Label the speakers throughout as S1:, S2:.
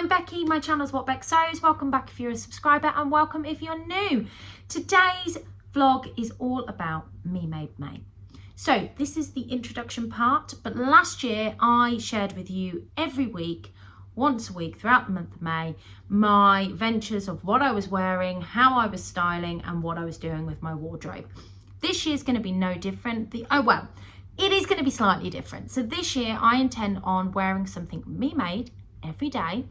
S1: I'm Becky, my channel is What Beck Sews. Welcome back if you're a subscriber and welcome if you're new. Today's vlog is all about Me Made May. So this is the introduction part, but last year I shared with you every week, once a week throughout the month of May, my ventures of what I was wearing, how I was styling and what I was doing with my wardrobe. This year's going to be no different. It is going to be slightly different. So this year I intend on wearing something me made every day,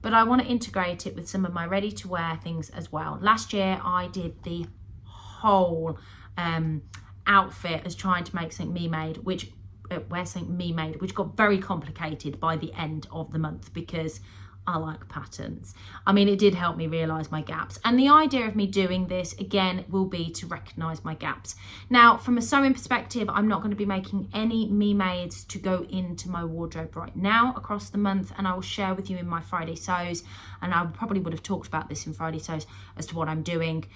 S1: but I want to integrate it with some of my ready to wear things as well. Last year I did the whole outfit as trying to make something me made, which got very complicated by the end of the month because I like patterns. I mean, it did help me realise my gaps. And the idea of me doing this, again, will be to recognise my gaps. Now, from a sewing perspective, I'm not going to be making any me-mades to go into my wardrobe right now across the month. And I will share with you in my Friday sews. And I probably would have talked about this in Friday sews as to what I'm doing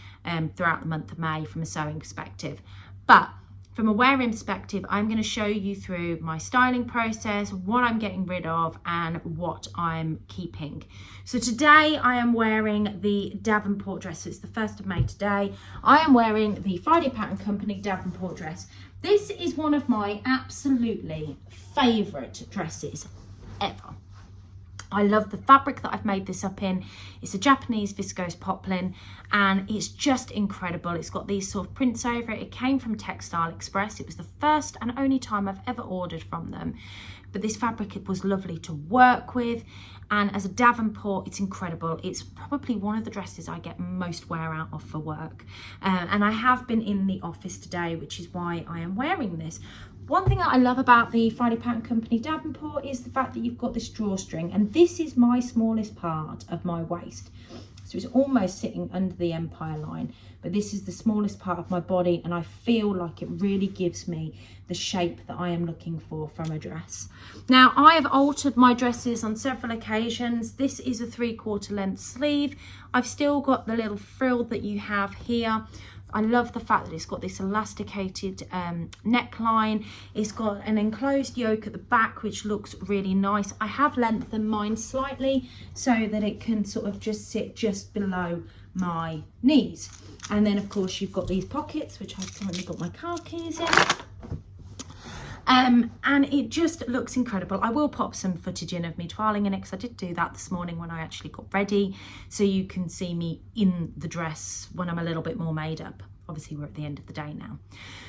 S1: throughout the month of May from a sewing perspective. But from a wearing perspective, I'm going to show you through my styling process, what I'm getting rid of and what I'm keeping. So today I am wearing the Davenport dress. So it's the 1st of May today. I am wearing the Friday Pattern Company Davenport dress. This is one of my absolutely favourite dresses ever. I love the fabric that I've made this up in. It's a Japanese viscose poplin and it's just incredible. It's got these sort of prints over it. It came from Textile Express. It was the first and only time I've ever ordered from them. But this fabric, it was lovely to work with. And as a Davenport, it's incredible. It's probably one of the dresses I get most wear out of for work. And I have been in the office today, which is why I am wearing this. One thing that I love about the Friday Pattern Company Davenport is the fact that you've got this drawstring, and this is my smallest part of my waist. So it's almost sitting under the empire line, but this is the smallest part of my body, and I feel like it really gives me the shape that I am looking for from a dress. Now, I have altered my dresses on several occasions. This is a 3/4 length sleeve. I've still got the little frill that you have here. I love the fact that it's got this elasticated neckline. It's got an enclosed yoke at the back, which looks really nice. I have lengthened mine slightly so that it can sort of just sit just below my knees. And then of course you've got these pockets, which I've currently got my car keys in. And it just looks incredible. I will pop some footage in of me twirling in it because I did do that this morning when I actually got ready, so you can see me in the dress when I'm a little bit more made up. Obviously we're at the end of the day now.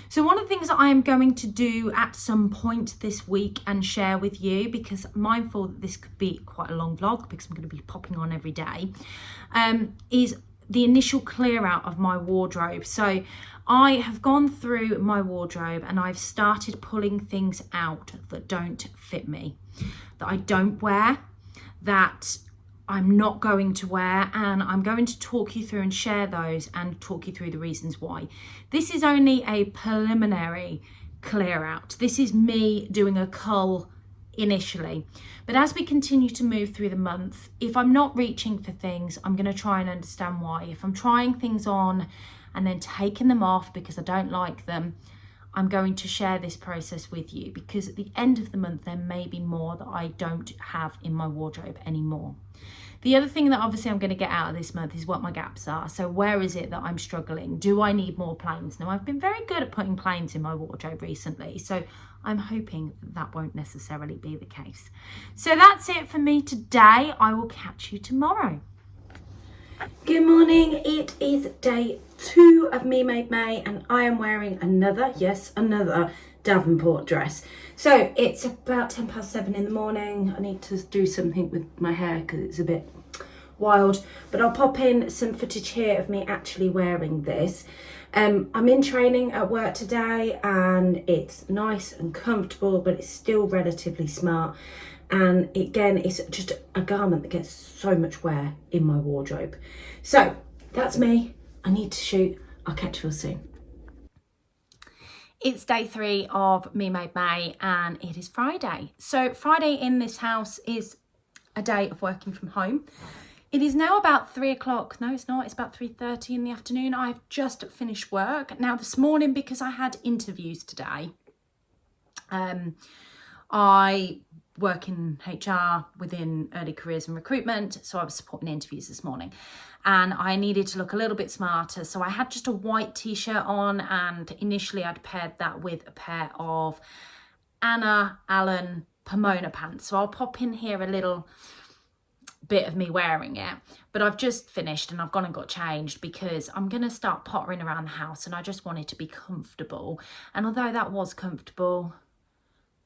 S1: So one of the things that I am going to do at some point this week and share with you, because I'm mindful that this could be quite a long vlog because I'm going to be popping on every day, is the initial clear out of my wardrobe. So I have gone through my wardrobe and I've started pulling things out that don't fit me, that I don't wear, that I'm not going to wear, and I'm going to talk you through and share those and talk you through the reasons why. This is only a preliminary clear out. This is me doing a cull initially, but as we continue to move through the month, if I'm not reaching for things, I'm going to try and understand why. If I'm trying things on and then taking them off because I don't like them, I'm going to share this process with you, because at the end of the month there may be more that I don't have in my wardrobe anymore. The other thing that obviously I'm going to get out of this month is what my gaps are. So where is it that I'm struggling? Do I need more plains? Now, I've been very good at putting plains in my wardrobe recently, so I'm hoping that won't necessarily be the case. So that's it for me today. I will catch you tomorrow. Good morning. It is day 2 of Me Made May and I am wearing another Davenport dress. So it's about 7:10 in the morning. I need to do something with my hair because it's a bit wild, but I'll pop in some footage here of me actually wearing this. I'm in training at work today and it's nice and comfortable, but it's still relatively smart. And again, it's just a garment that gets so much wear in my wardrobe. So that's me. I need to shoot. I'll catch you all soon. It's day 3 of Me Made May and it is Friday. So Friday in this house is a day of working from home. It is now about 3 o'clock. No, it's not. It's about 3:30 in the afternoon. I've just finished work. Now this morning, because I had interviews today, I work in HR within early careers and recruitment, so I was supporting interviews this morning, and I needed to look a little bit smarter, so I had just a white t-shirt on, and initially I'd paired that with a pair of Anna Allen Pomona pants. So I'll pop in here a little bit of me wearing it, but I've just finished and I've gone and got changed because I'm going to start pottering around the house, and I just wanted to be comfortable. And although that was comfortable,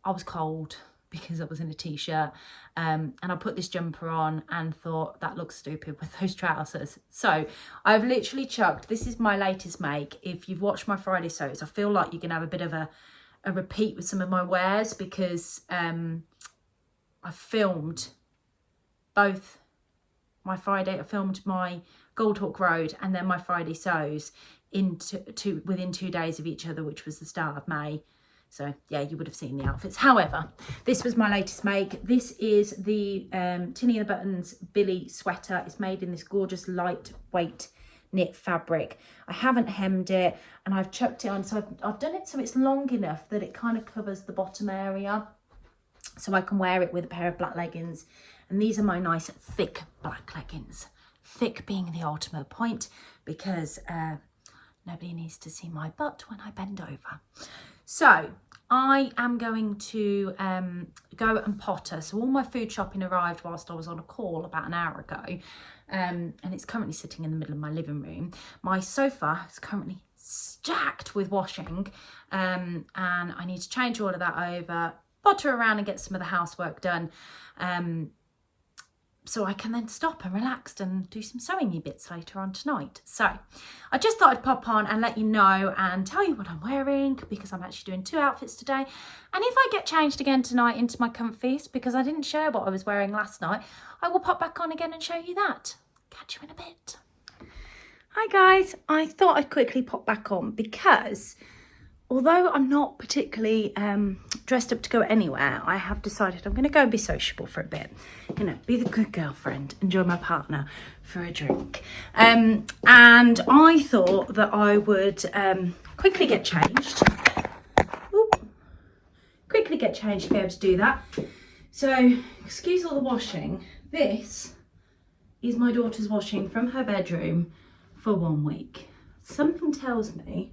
S1: I was cold because I was in a t-shirt, and I put this jumper on and thought that looks stupid with those trousers. So I've literally chucked, this is my latest make. If you've watched my Friday sews, I feel like you're gonna have a bit of a repeat with some of my wears, because I filmed both my Friday, I filmed my Gold Hawk Road and then my Friday sews within 2 days of each other, which was the start of May. So yeah, you would have seen the outfits. However, this was my latest make. This is the Tilly and the Buttons Billie sweater. It's made in this gorgeous lightweight knit fabric. I haven't hemmed it, and I've chucked it on. So I've done it so it's long enough that it kind of covers the bottom area, so I can wear it with a pair of black leggings. And these are my nice thick black leggings. Thick being the ultimate point, because nobody needs to see my butt when I bend over. So I am going to go and potter. So all my food shopping arrived whilst I was on a call about an hour ago, and it's currently sitting in the middle of my living room. My sofa is currently stacked with washing, and I need to change all of that over, potter around and get some of the housework done, so I can then stop and relax and do some sewing-y bits later on tonight. So I just thought I'd pop on and let you know and tell you what I'm wearing, because I'm actually doing 2 outfits today. And if I get changed again tonight into my comfies, because I didn't share what I was wearing last night, I will pop back on again and show you that. Catch you in a bit. Hi guys, I thought I'd quickly pop back on because although I'm not particularly dressed up to go anywhere, I have decided I'm going to go and be sociable for a bit. You know, be the good girlfriend, enjoy my partner for a drink. And I thought that I would quickly get changed. Quickly get changed to be able to do that. So, excuse all the washing. This is my daughter's washing from her bedroom for 1 week. Something tells me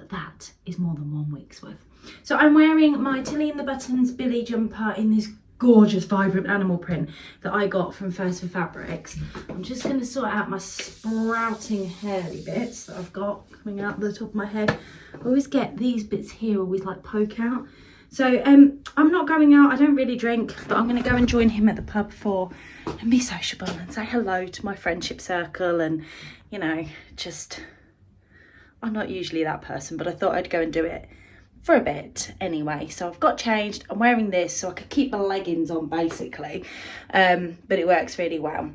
S1: that is more than 1 week's worth. So I'm wearing my Tilly and the Buttons Billie jumper in this gorgeous vibrant animal print that I got from First for Fabrics. I'm just going to sort out my sprouting hairy bits that I've got coming out the top of my head. I always get these bits here always like poke out. So I'm not going out, I don't really drink, but I'm going to go and join him at the pub and be sociable and say hello to my friendship circle, and you know, just, I'm not usually that person, but I thought I'd go and do it for a bit anyway. So I've got changed, I'm wearing this so I could keep my leggings on basically, but it works really well.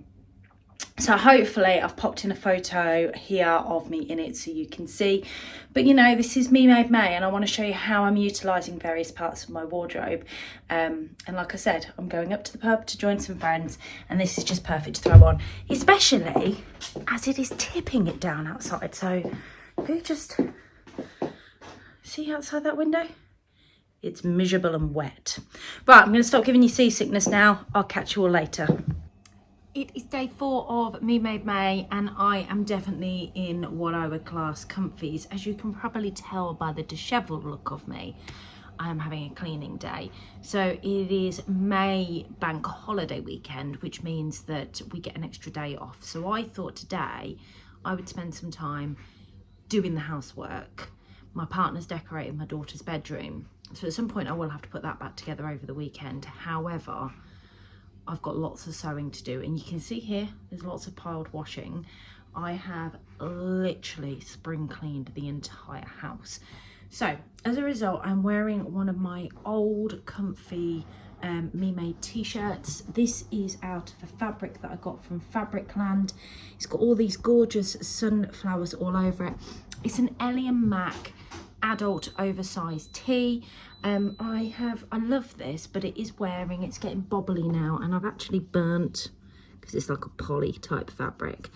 S1: So hopefully I've popped in a photo here of me in it so you can see. But you know, this is Me Made May, and I want to show you how I'm utilising various parts of my wardrobe. And like I said, I'm going up to the pub to join some friends, and this is just perfect to throw on, especially as it is tipping it down outside. So can you just see outside that window? It's miserable and wet. Right, I'm going to stop giving you seasickness now. I'll catch you all later. It is day 4 of Me Made May, and I am definitely in what I would class comfies. As you can probably tell by the dishevelled look of me, I am having a cleaning day. So it is May bank holiday weekend, which means that we get an extra day off. So I thought today I would spend some time doing the housework. My partner's decorating my daughter's bedroom, so at some point I will have to put that back together over the weekend. However, I've got lots of sewing to do, and you can see here there's lots of piled washing. I have literally spring cleaned the entire house. So as a result, I'm wearing one of my old comfy Me Made t-shirts. This is out of a fabric that I got from Fabricland. It's got all these gorgeous sunflowers all over it. It's an Ellie and Mac adult oversized tee. I love this, but it is wearing, it's getting bobbly now, and I've actually burnt, because it's like a poly type fabric,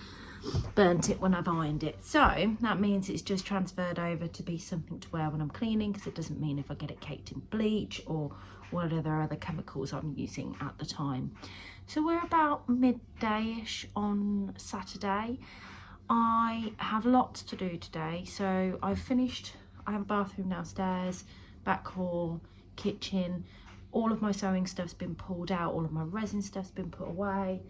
S1: burnt it when I've ironed it. So that means it's just transferred over to be something to wear when I'm cleaning, because it doesn't mean if I get it caked in bleach or what other chemicals I'm using at the time. So we're about midday-ish on Saturday. I have lots to do today. So I've finished, I have a bathroom downstairs, back hall, kitchen. All of my sewing stuff's been pulled out, all of my resin stuff's been put away,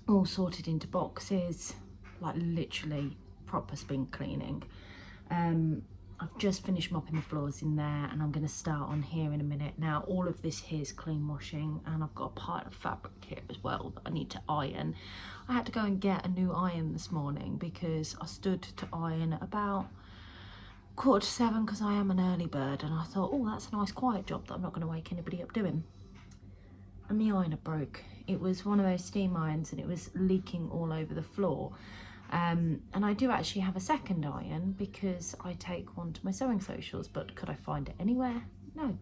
S1: all sorted into boxes, like literally proper spring cleaning. I've just finished mopping the floors in there, and I'm going to start on here in a minute. Now all of this here is clean washing, and I've got a pile of fabric here as well that I need to iron. I had to go and get a new iron this morning because I stood to iron at about 6:45 because I am an early bird, and I thought, oh, that's a nice quiet job that I'm not going to wake anybody up doing. And the ironer broke. It was one of those steam irons, and it was leaking all over the floor. And I do actually have a second iron because I take one to my sewing socials, but could I find it anywhere? No.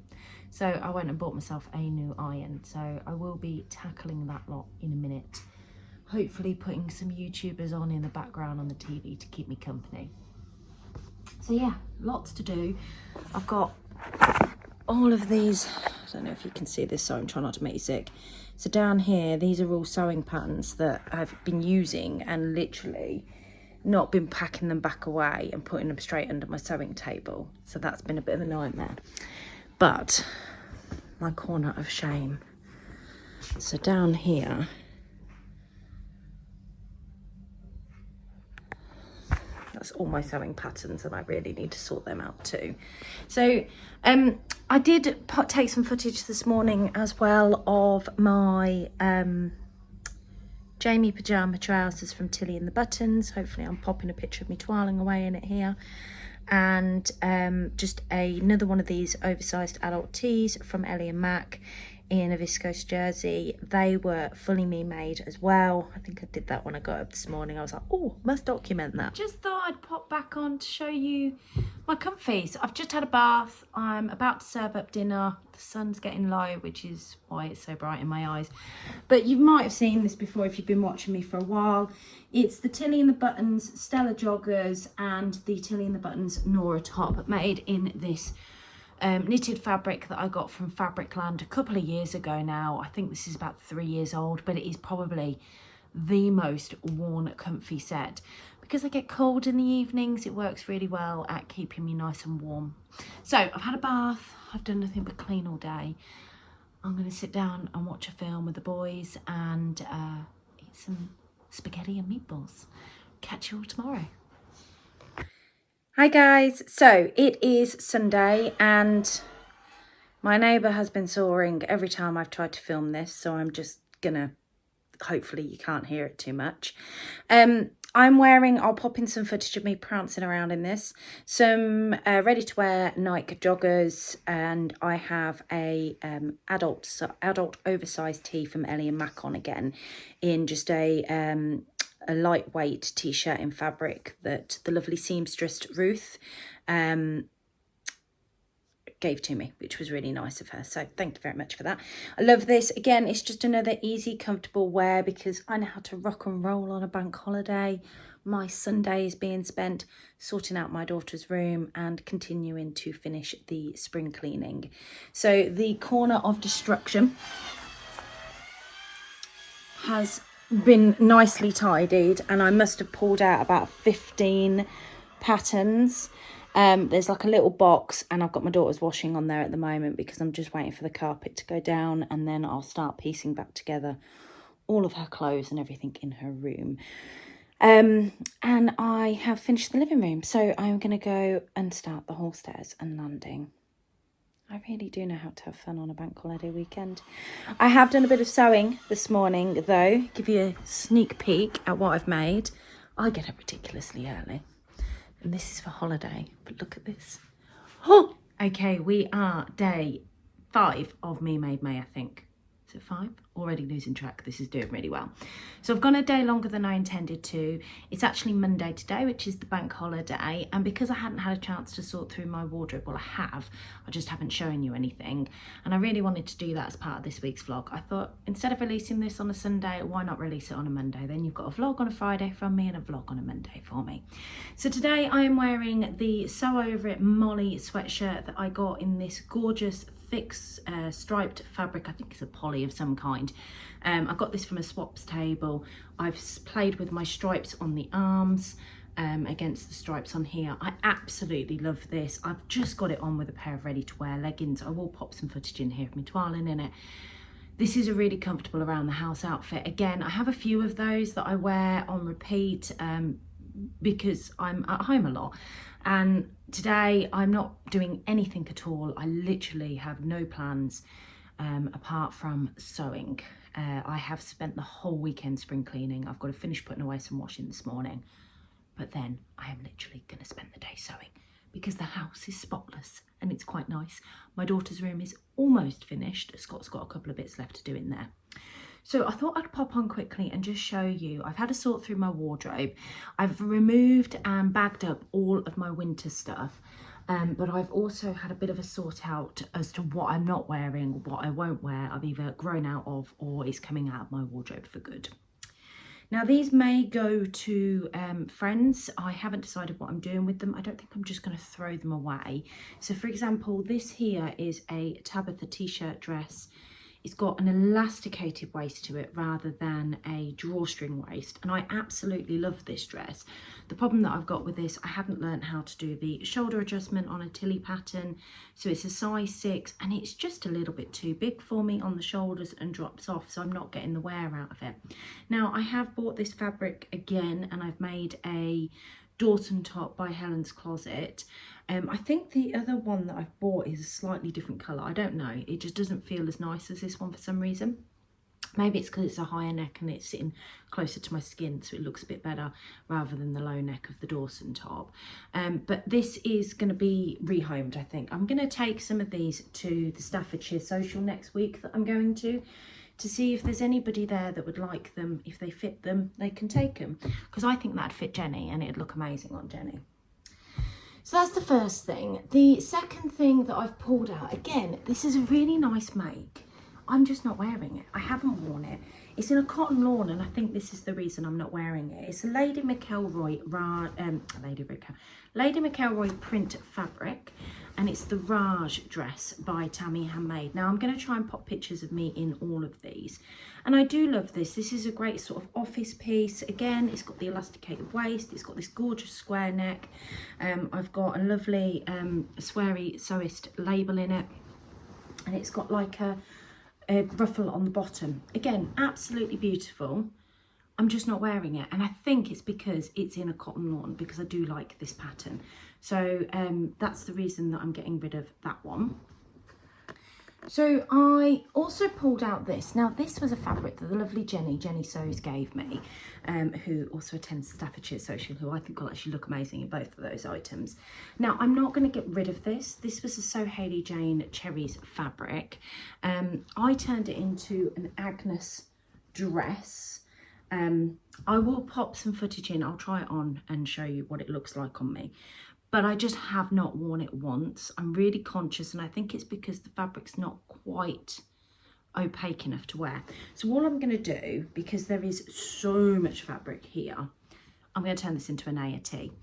S1: So I went and bought myself a new iron. So I will be tackling that lot in a minute. Hopefully putting some YouTubers on in the background on the TV to keep me company. So yeah, lots to do. I've got all of these, I don't know if you can see this, so I'm trying not to make you sick. So down here, these are all sewing patterns that I've been using and literally not been packing them back away and putting them straight under my sewing table. So that's been a bit of a nightmare. But my corner of shame. So down here, that's all my sewing patterns, and I really need to sort them out too. So I did take some footage this morning as well of my Jamie pyjama trousers from Tilly and the Buttons. Hopefully I'm popping a picture of me twirling away in it here. And just another one of these oversized adult tees from Ellie and Mac in a viscose jersey. They were fully me made as well. I think I did that when I got up this morning. I was like, oh, must document that. Just thought I'd pop back on to show you my comfies. I've just had a bath. I'm about to serve up dinner. The sun's getting low, which is why it's so bright in my eyes. But you might have seen this before if you've been watching me for a while. It's the Tilly and the Buttons Stella joggers and the Tilly and the Buttons Nora top, made in this knitted fabric that I got from Fabricland a couple of years ago now. I think this is about 3 years old, but it is probably the most worn comfy set. Because I get cold in the evenings, it works really well at keeping me nice and warm. So I've had a bath, I've done nothing but clean all day. I'm going to sit down and watch a film with the boys and eat some spaghetti and meatballs. Catch you all tomorrow. Hi guys, so it is Sunday and my neighbour has been sawing every time I've tried to film this, so I'm just gonna, hopefully you can't hear it too much. I'm wearing, I'll pop in some footage of me prancing around in this, some ready to wear Nike joggers, and I have a adult oversized tee from Ellie and Mac on again in just a lightweight t-shirt in fabric that the lovely seamstress Ruth gave to me, which was really nice of her, so thank you very much for that. I love this. Again, it's just another easy, comfortable wear because I know how to rock and roll on a bank holiday. My Sunday is being spent sorting out my daughter's room and continuing to finish the spring cleaning. So the corner of destruction has been nicely tidied, and I must have pulled out about 15 patterns. There's like a little box, and I've got my daughter's washing on there at the moment because I'm just waiting for the carpet to go down, and then I'll start piecing back together all of her clothes and everything in her room. And I have finished the living room, so I'm going to go and start the hall stairs and landing. I really do know how to have fun on a bank holiday weekend. I have done a bit of sewing this morning though. Give you a sneak peek at what I've made. I get up ridiculously early. And this is for holiday, but look at this. Oh! Okay, we are day 5 of Me Made May, I think. Is it 5? Already losing track. This is doing really well. So I've gone a day longer than I intended to. It's actually Monday today, which is the bank holiday. And because I hadn't had a chance to sort through my wardrobe, well, I have. I just haven't shown you anything. And I really wanted to do that as part of this week's vlog. I thought instead of releasing this on a Sunday, why not release it on a Monday? Then you've got a vlog on a Friday from me and a vlog on a Monday for me. So today I am wearing the Sew Over It Molly sweatshirt that I got in this gorgeous thick striped fabric. I think it's a poly of some kind. I got this from a swaps table. I've played with my stripes on the arms against the stripes on here. I absolutely love this. I've just got it on with a pair of ready to wear leggings. I will pop some footage in here of me toiling in it. This is a really comfortable around the house outfit. Again, I have a few of those that I wear on repeat because I'm at home a lot. And today I'm not doing anything at all. I literally have no plans apart from sewing. I have spent the whole weekend spring cleaning. I've got to finish putting away some washing this morning. But then I am literally going to spend the day sewing because the house is spotless and it's quite nice. My daughter's room is almost finished. Scott's got a couple of bits left to do in there. So I thought I'd pop on quickly and just show you. I've had a sort through my wardrobe. I've removed and bagged up all of my winter stuff. But I've also had a bit of a sort out as to what I'm not wearing, what I won't wear. I've either grown out of or is coming out of my wardrobe for good. Now these may go to friends. I haven't decided what I'm doing with them. I don't think I'm just going to throw them away. So for example, this here is a Tabitha T-shirt dress. It's got an elasticated waist to it rather than a drawstring waist. And I absolutely love this dress. The problem that I've got with this, I haven't learned how to do the shoulder adjustment on a Tilly pattern. So it's a size 6 and it's just a little bit too big for me on the shoulders and drops off. So I'm not getting the wear out of it. Now I have bought this fabric again and I've made a Dawson top by Helen's Closet. I think the other one that I've bought is a slightly different colour. I don't know. It just doesn't feel as nice as this one for some reason. Maybe it's because it's a higher neck and it's sitting closer to my skin, so it looks a bit better rather than the low neck of the Dawson top. But this is going to be rehomed, I think. I'm going to take some of these to the Staffordshire social next week that I'm going to see if there's anybody there that would like them. If they fit them, they can take them. Because I think that'd fit Jenny and it'd look amazing on Jenny. So that's the first thing. The second thing that I've pulled out, again, this is a really nice make. I'm just not wearing it. I haven't worn it. It's in a cotton lawn and I think this is the reason I'm not wearing it. It's a Lady McElroy print fabric and it's the Raj dress by Tammy Handmade. Now I'm going to try and pop pictures of me in all of these. And I do love this. This is a great sort of office piece. Again, it's got the elasticated waist. It's got this gorgeous square neck. I've got a lovely sweary sewist label in it. And it's got like a ruffle on the bottom. Again, absolutely beautiful. I'm just not wearing it. And I think it's because it's in a cotton lawn because I do like this pattern. So that's the reason that I'm getting rid of that one. So I also pulled out this. Now this was a fabric that the lovely Jenny Sews gave me, who also attends Staffordshire Social, who I think will actually look amazing in both of those items. Now I'm not going to get rid of this. This was a So Hayley Jane Cherries fabric. I turned it into an Agnes dress. I will pop some footage in. I'll try it on and show you what it looks like on me. But I just have not worn it once. I'm really conscious and I think it's because the fabric's not quite opaque enough to wear. So all I'm going to do, because there is so much fabric here, I'm going to turn this into an A or T.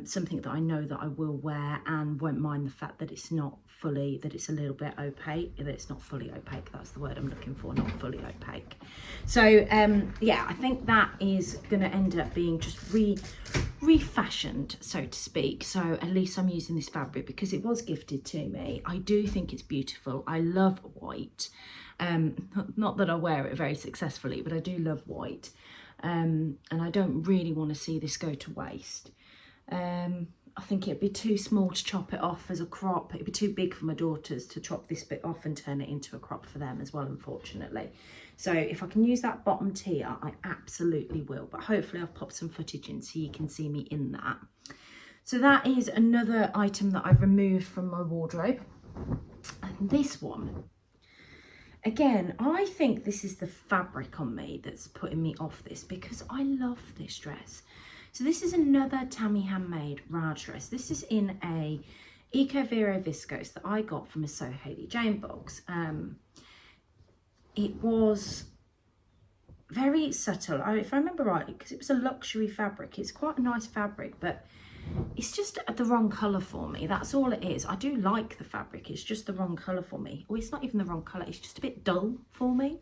S1: Something that I know that I will wear and won't mind the fact that it's not fully, that it's a little bit opaque, that it's not fully opaque, that's the word I'm looking for, not fully opaque. So yeah, I think that is going to end up being just refashioned, so to speak. So at least I'm using this fabric because it was gifted to me. I do think it's beautiful. I love white. Not that I wear it very successfully, but I do love white. And I don't really want to see this go to waste. I think it'd be too small to chop it off as a crop. It'd be too big for my daughters to chop this bit off and turn it into a crop for them as well, unfortunately. So if I can use that bottom tier, I absolutely will. But hopefully I've popped some footage in so you can see me in that. So that is another item that I've removed from my wardrobe. And this one, again, I think this is the fabric on me that's putting me off this because I love this dress. So this is another Tammy Handmade Raj dress. This is in a Eco Vero viscose that I got from a So Hayley Jane box. It was very subtle, if I remember rightly, because it was a luxury fabric. It's quite a nice fabric, but it's just the wrong colour for me. That's all it is. I do like the fabric, it's just the wrong colour for me. Or it's not even the wrong colour, it's just a bit dull for me.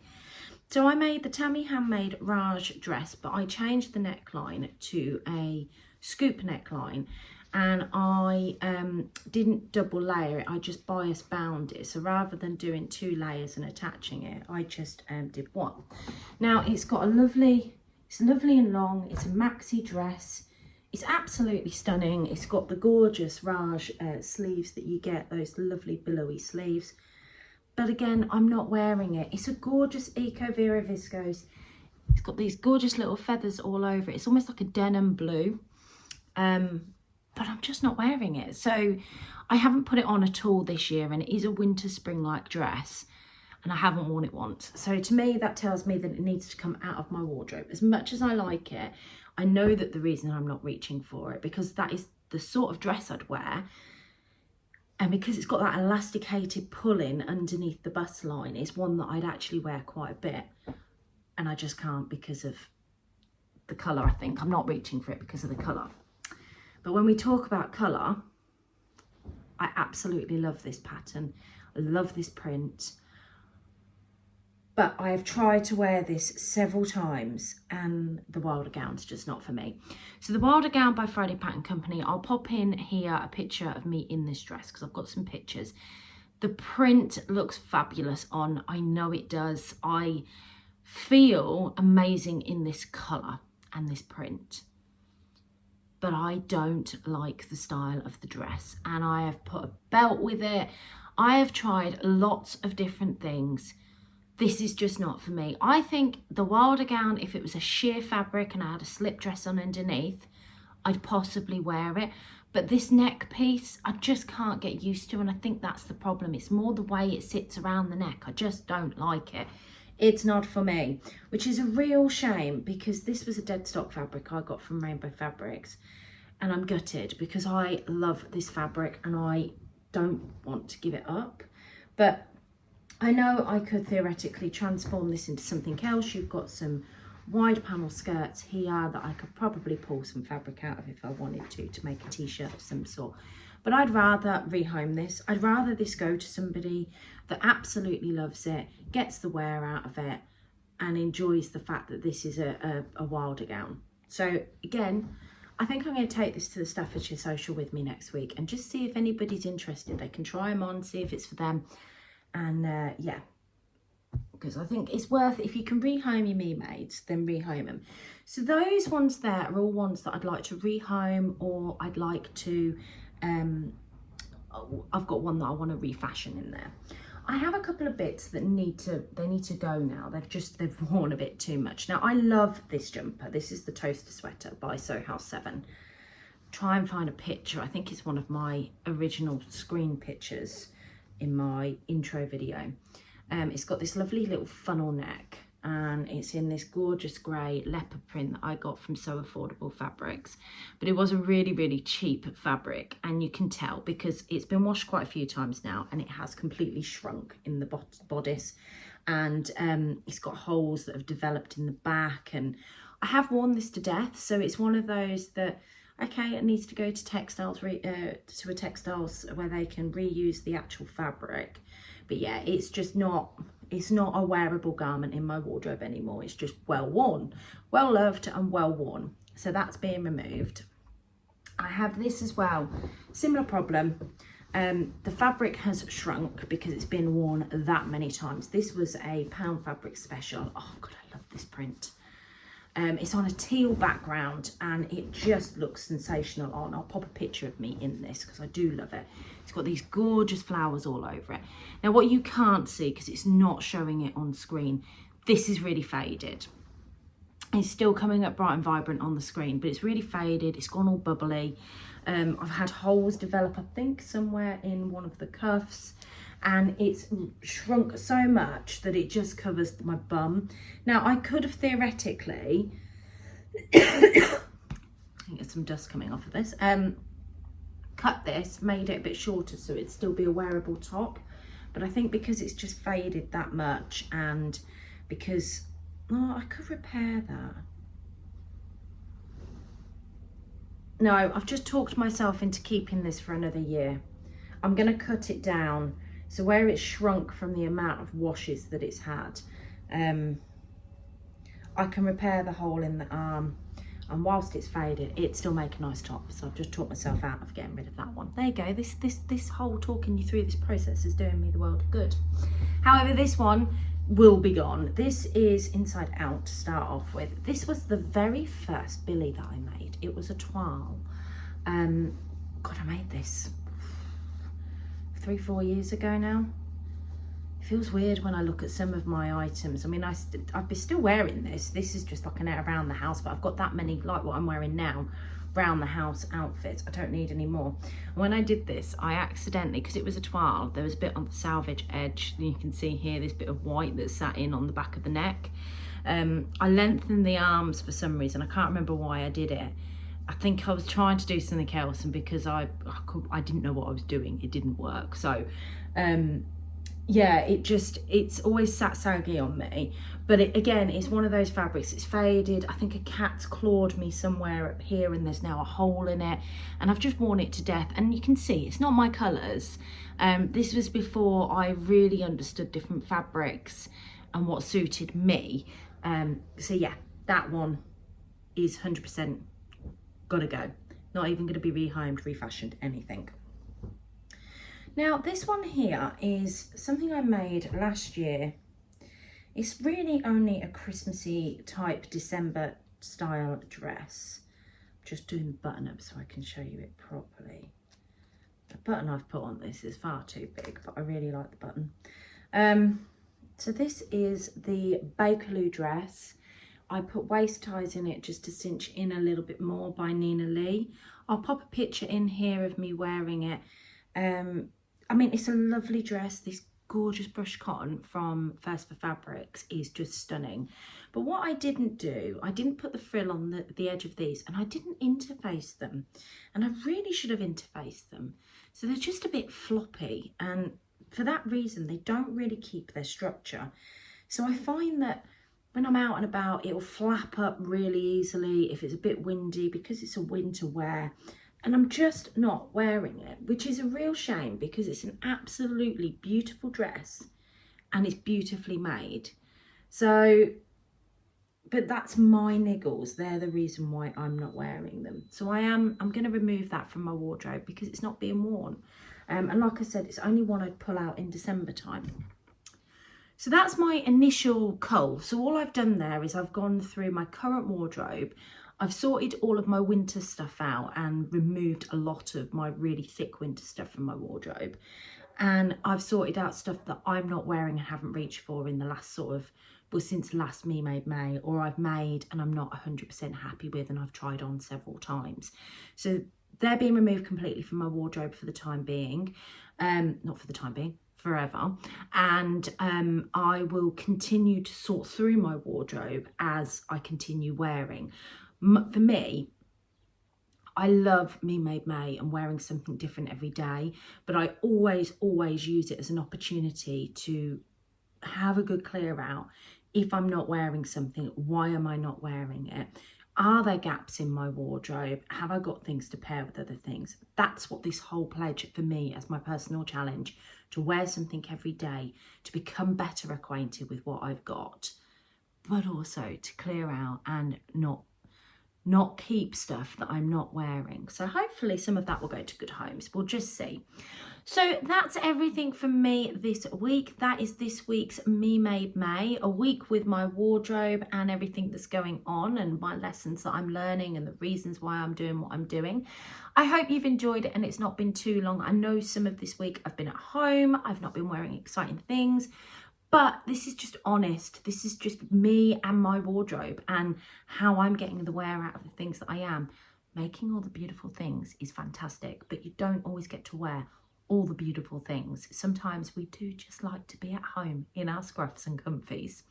S1: So I made the Tammy Handmade Raj dress, but I changed the neckline to a scoop neckline, and I didn't double layer it, I just bias bound it. So rather than doing 2 layers and attaching it, I just did one. Now it's got it's lovely and long, it's a maxi dress. It's absolutely stunning. It's got the gorgeous Raj sleeves that you get, those lovely billowy sleeves. But again, I'm not wearing it. It's a gorgeous Eco Vera viscose. It's got these gorgeous little feathers all over it. It's almost like a denim blue. But I'm just not wearing it. So I haven't put it on at all this year, and it is a winter spring-like dress, and I haven't worn it once. So to me, that tells me that it needs to come out of my wardrobe. As much as I like it, I know that the reason I'm not reaching for it, because that is the sort of dress I'd wear, and because it's got that elasticated pull-in underneath the bust line, is one that I'd actually wear quite a bit, and I just can't because of the colour. I think I'm not reaching for it because of the colour. But when we talk about colour, I absolutely love this pattern. I love this print. But I have tried to wear this several times, and the Wilder gown's just not for me. So the Wilder gown by Friday Pattern Company, I'll pop in here a picture of me in this dress because I've got some pictures. The print looks fabulous on, I know it does. I feel amazing in this colour and this print. But I don't like the style of the dress, and I have put a belt with it. I have tried lots of different things. This is just not for me. I think the Wilder gown, if it was a sheer fabric and I had a slip dress on underneath, I'd possibly wear it. But this neck piece, I just can't get used to, and I think that's the problem. It's more the way it sits around the neck. I just don't like it. It's not for me, which is a real shame because this was a dead stock fabric I got from Rainbow Fabrics, and I'm gutted because I love this fabric and I don't want to give it up. But I know I could theoretically transform this into something else. You've got some wide panel skirts here that I could probably pull some fabric out of if I wanted to make a t-shirt of some sort. But I'd rather rehome this. I'd rather this go to somebody that absolutely loves it, gets the wear out of it, and enjoys the fact that this is a Wilder gown. So again, I think I'm going to take this to the Staffordshire Social with me next week and just see if anybody's interested. They can try them on, see if it's for them. And yeah, because I think it's worth it. If you can rehome your Me Maids, then rehome them. So those ones there are all ones that I'd like to rehome, or I'd like to, I've got one that I want to refashion in there. I have a couple of bits that need to go now. They've worn a bit too much. Now I love this jumper. This is the Toaster Sweater by Sew House 7. Try and find a picture. I think it's one of my original screen pictures in my intro video. It's got this lovely little funnel neck, and it's in this gorgeous grey leopard print that I got from So Affordable Fabrics. But it was a really, really cheap fabric, and you can tell because it's been washed quite a few times now and it has completely shrunk in the bodice, and it's got holes that have developed in the back, and I have worn this to death. So it's one of those that, okay, it needs to go to textiles, to a textiles where they can reuse the actual fabric. But yeah, it's just not, it's not a wearable garment in my wardrobe anymore. It's just well worn, well loved and well worn. So that's being removed. I have this as well, similar problem. The fabric has shrunk because it's been worn that many times. This was a pound fabric special. Oh God, I love this print. It's on a teal background and it just looks sensational on. I'll pop a picture of me in this because I do love it. It's got these gorgeous flowers all over it. Now what you can't see, because it's not showing it on screen, this is really faded. It's still coming up bright and vibrant on the screen, but it's really faded. It's gone all bubbly. I've had holes develop, I think, somewhere in one of the cuffs, and it's shrunk so much that it just covers my bum. Now I could have theoretically, I think there's some dust coming off of this, cut this, made it a bit shorter so it'd still be a wearable top. But I think because it's just faded that much, and because, oh, I could repair that. No, I've just talked myself into keeping this for another year. I'm going to cut it down. So where it's shrunk from the amount of washes that it's had, I can repair the hole in the arm. And whilst it's faded, it still make a nice top. So I've just talked myself out of getting rid of that one. There you go. This whole talking you through this process is doing me the world of good. However, this one will be gone. This is inside out to start off with. This was the very first Billie that I made. It was a toile. God, I made this 3-4 years ago now. It feels weird when I look at some of my items. I mean, I'd be still wearing this. This is just like an around the house, but I've got that many, like what I'm wearing now, round the house outfits. I don't need any more. And when I did this, I accidentally, because it was a toile, there was a bit on the salvage edge. You can see here this bit of white that sat in on the back of the neck. I lengthened the arms for some reason. I can't remember why I did it. I think I was trying to do something else, and because I didn't know what I was doing, it didn't work. So yeah, it's always sat saggy on me. But again, it's one of those fabrics, it's faded. I think a cat's clawed me somewhere up here and there's now a hole in it, and I've just worn it to death. And you can see it's not my colours. This was before I really understood different fabrics and what suited me. So yeah, that one is 100% gotta go. Not even gonna be rehomed, refashioned, anything. Now this one here is something I made last year. It's really only a Christmassy type December style dress. I'm just doing the button up so I can show you it properly. The button I've put on this is far too big, but I really like the button. So this is the Bakerloo dress. I put waist ties in it just to cinch in a little bit more by Nina Lee. I'll pop a picture in here of me wearing it. I mean, it's a lovely dress. This gorgeous brush cotton from First for Fabrics is just stunning. But what I didn't do, I didn't put the frill on the edge of these, and I didn't interface them. And I really should have interfaced them. So they're just a bit floppy, and for that reason, they don't really keep their structure. So I find that when I'm out and about, it'll flap up really easily if it's a bit windy, because it's a winter wear. And I'm just not wearing it, which is a real shame, because it's an absolutely beautiful dress and it's beautifully made. So, but that's my niggles. They're the reason why I'm not wearing them. So I'm going to remove that from my wardrobe because it's not being worn. And like I said, it's only one I'd pull out in December time. So that's my initial cull. So all I've done there is I've gone through my current wardrobe. I've sorted all of my winter stuff out and removed a lot of my really thick winter stuff from my wardrobe. And I've sorted out stuff that I'm not wearing and haven't reached for in the last since last Me Made May, or I've made and I'm not 100% happy with and I've tried on several times. So they're being removed completely from my wardrobe for the time being. Not for the time being, forever. And I will continue to sort through my wardrobe as I continue wearing. For me, I love Me Made May and wearing something different every day, but I always use it as an opportunity to have a good clear out. If I'm not wearing something, why am I not wearing it? Are there gaps in my wardrobe? Have I got things to pair with other things? That's what this whole pledge for me as my personal challenge, to wear something every day, to become better acquainted with what I've got, but also to clear out and not keep stuff that I'm not wearing. So hopefully some of that will go to good homes. We'll just see. So that's everything from me this week. That is this week's Me Made May, a week with my wardrobe and everything that's going on and my lessons that I'm learning and the reasons why I'm doing what I'm doing. I hope you've enjoyed it and it's not been too long. I know some of this week I've been at home, I've not been wearing exciting things, but this is just honest. This is just me and my wardrobe and how I'm getting the wear out of the things that I am. Making all the beautiful things is fantastic, but you don't always get to wear all the beautiful things. Sometimes we do just like to be at home in our scruffs and comfies.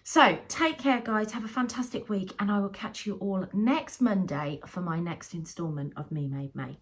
S1: So take care, guys. Have a fantastic week, and I will catch you all next Monday for my next instalment of Me Made May.